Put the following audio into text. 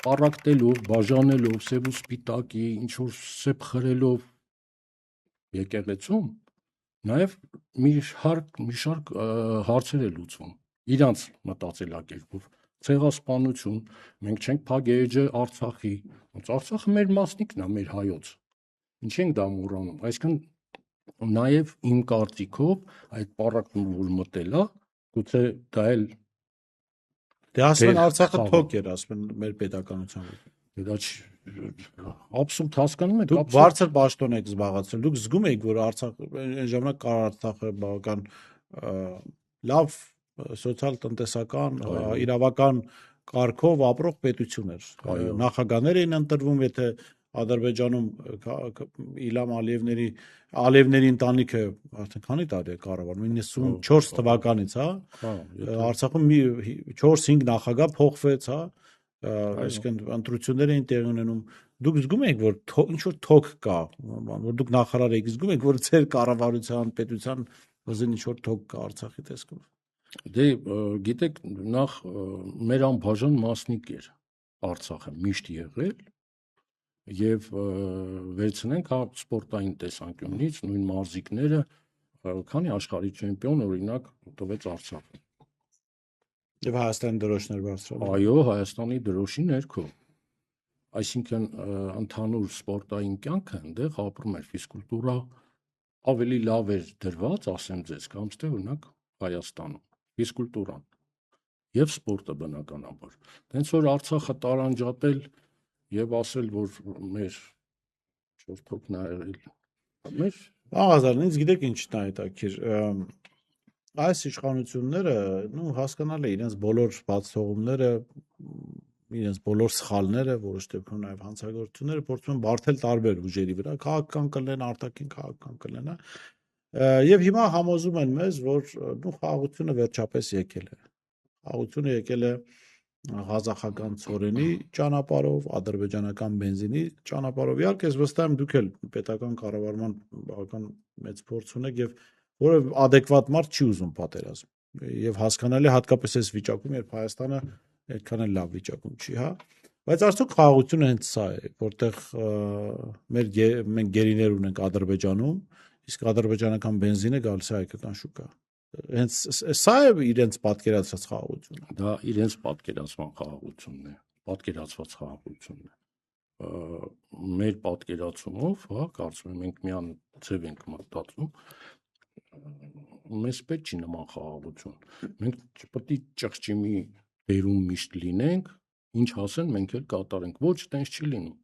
պառակտելով, բաժանելով, սև ու սպիտակի, ինչ-որ սեփ խրելով եկեղեցում, նաև մի շարք հարցեր է լուծվում իրանց մտածելակերպով, ցեղասպանություն, մենք չենք փագ էջը Արցախի, ոնց Արցախը մեր մասնիկն է, մեր հայոց, ինչ ենք դա մոռանում, այսինքն նաև իմ կարծիքով այդ պառակտում որ մտել է, գուցե դա էլ դե ասեն Արցախը թոք էր, ասեն մեր պետականությամբ, դա աբսուրդ հասկանում եք, դուք բարձր պաշտոն եք զբաղացրել, դուք զգում եք, որ Արցախ այն ժամանակ կար Արցախը բավական լավ սոցիալ-տնտեսական իրավական կարգով ապրող պետություն էր, նախագահներ էին ընտրվում, եթե Ադրբեջանում Իլհամ Ալիևների ընտանիքը արդեն քանի տարի է կառավարում, 94 թվականից, հա, Արցախում 4-5 նախագահ փոխվեց, հա, այսինքն ընտրություններ էին տեղի ունենում, դուք զգում եք, որ ինչ որ թոք կա, որ դուք նախարար եք, զգում եք, որ ձեր կառավարության, պետության վզին ինչ որ թոք կա Արցախի տեսքով։ Դե գիտեք, նախ մեր անբաժան մասնիկ էր Արցախը միշտ եղել եւ վերցնենք հա սպորտային տեսանկյունից նույն մարզիկները քանի աշխարհի չեմպիոն օրինակ տվեց Արցախը եւ Հայաստանի դրոշներ բարձրացրել։ Այո, Հայաստանի դրոշի ներքո, այսինքն ընդհանուր սպորտային կյանքը այնտեղ ապրում էր, ֆիզկուլտուրա ավելի լավ էր դրված, ասեմ ձեզ, կամ թե օրինակ Հայաստանում ֆիզկուլտուրան եւ սպորտը բնականաբար։ Հենց որ Արցախը տարանջատել եւ ասել, որ մեր չորթոքն է եղել։ Մեր աղազարն ինձ գիտեք ինչն է հետաքրքիր։ Այս իշխանությունները, նու հասկանալի է, իրենց բոլոր բացթողումները, իրենց բոլոր սխալները, որոշ դեպքում նաեւ հանցագործությունները փորձում են բարթել տարբեր ուժերի վրա, քաղաքական կլինեն, արտաքին քաղաքական կլինեն, եւ հիմա համոզում են մեզ, որ նու խաղաղությունը վերջապես եկել է։ Խաղաղությունը եկել է ղազախական ցորենի ճանապարհով, ադրբեջանական բենզինի ճանապարհով։ Իհարկե, ես վստահ եմ դուք էլ պետական կառավարման բավական մեծ փորձ ունեք եւ որևէ adekvat մարդ չի ուզում պատերազմ։ Եվ հասկանալի հատկապես այս վիճակում, երբ Հայաստանը այդքան էլ լավ վիճակում չի, հա։ Բայց արդյոք խաղաղությունը հենց սա է, որտեղ մենք գերիներ ունենք Ադրբեջանում, իսկ ադրբեջանական բենզինը գալիս է հայկական շուկա։ Հենց սա է իրենց պատկերացրած խաղաղությունը։ Դա իրենց պատկերացման խաղաղությունն է, պատկերացված խաղաղությունն է։ Մեր պատկերացումով, հա, կարծում եմ մենք միան ձև ենք մտածում, մեզ պետք չի նման խաղաղություն։ Մենք պետք է ճղճիմի բերում միշտ լինենք, ինչ ասեն մենք էլ կատարենք։ Ոչ, տենց չի լինում։